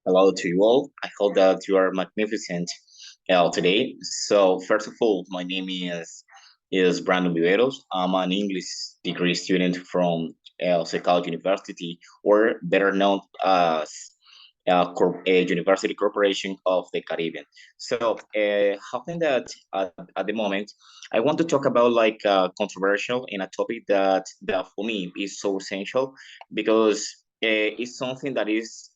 Hello to you all. I hope that you are magnificent today. So first of all, my name is Brandon Viveros. I'm an English degree student from Secal University, or better known as University Corporation of the Caribbean. So happened that at the moment, I want to talk about like controversial in a topic that for me is so essential because it's something that is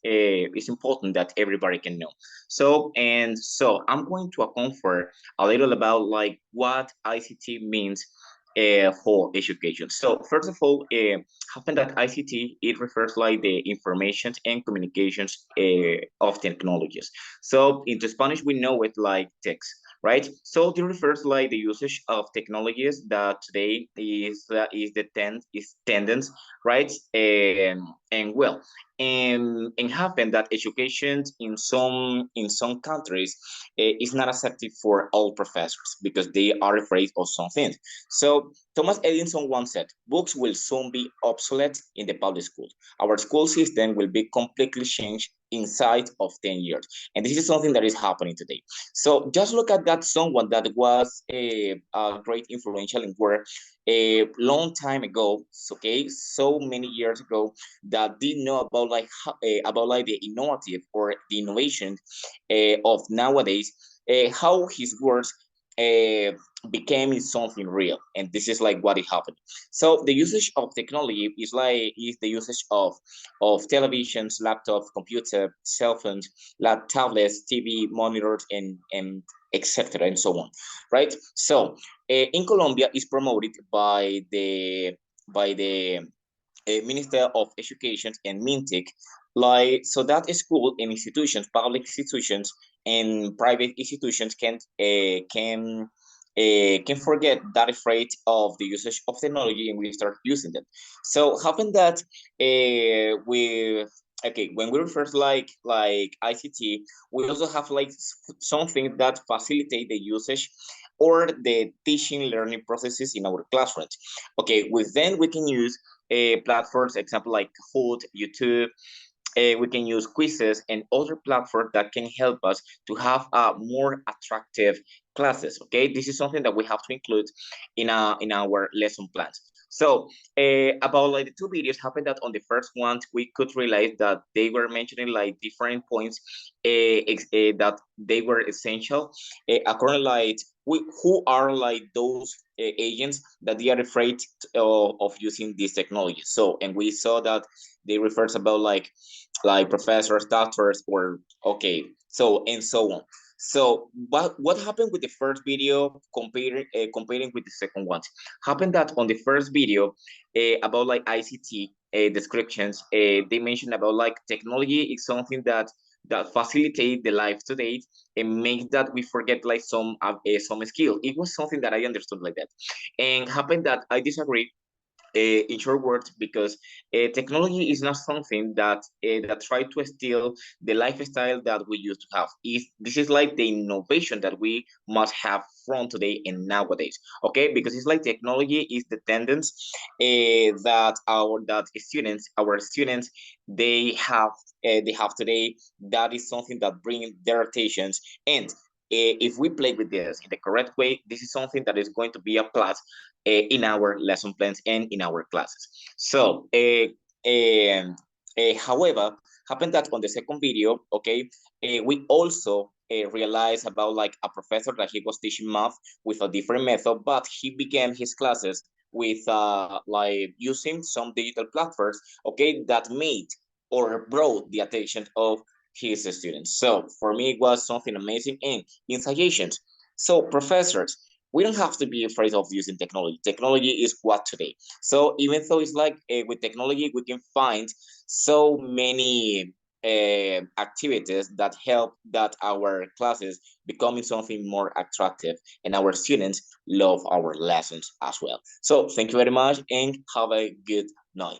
important that everybody can know. So I'm going to account for a little about like what ICT means for education. So first of all, happen that ICT it refers like the information and communications of technologies. So into Spanish we know it like text, right? So it refers like the usage of technologies that today is tendance, right? And well, and happen that education in some countries is not accepted for all professors because they are afraid of something. So Thomas Edison once said, books will soon be obsolete in the public school. Our school system will be completely changed inside of 10 years. And this is something that is happening today. So just look at that someone that was a great influential in where a long time ago, okay, so many years ago, that didn't know about like the innovative or the innovation of nowadays, how his words uh, became something real, and this is like what is happening. So the usage of technology is the usage of televisions, laptops, computer, cell phones, tablets, TV, monitors, and etc. and so on, right? So in Colombia is promoted by the Minister of Education and Mintic, like so that school and institutions, public institutions and private institutions can forget that afraid of the usage of technology and we start using them. So happen that we okay when we refer to like ICT, we also have like something that facilitate the usage or the teaching learning processes in our classrooms. Okay, with then we can use platforms, example like Kahoot, YouTube. We can use quizzes and other platforms that can help us to have more attractive classes. Okay, this is something that we have to include in our lesson plans. So about like the two videos happened that on the first one we could realize that they were mentioning like different points that they were essential according like who are like those agents that they are afraid of using this technology. So and we saw that they refers about like professors, doctors, or okay, so and so on. So what happened with the first video comparing with the second one? Happened that on the first video about like ICT descriptions, they mentioned about like technology is something that facilitate the life today and makes that we forget like some skill. It was something that I understood like that, and happened that I disagree in short words, because technology is not something that try to steal the lifestyle that we used to have. This is like the innovation that we must have from today and nowadays. Okay, because it's like technology is the tendency our students they have today. That is something that bring their attentions, and if we play with this in the correct way, this is something that is going to be applied in our lesson plans and in our classes. So, however, happened that on the second video, okay, we also realized about like a professor that he was teaching math with a different method, but he began his classes with like using some digital platforms, okay, that made or brought the attention of his students. So for me, it was something amazing. And in suggestions, so professors, we don't have to be afraid of using technology. Technology is what today. So even though it's like with technology, we can find so many activities that help that our classes becoming something more attractive and our students love our lessons as well. So thank you very much and have a good night.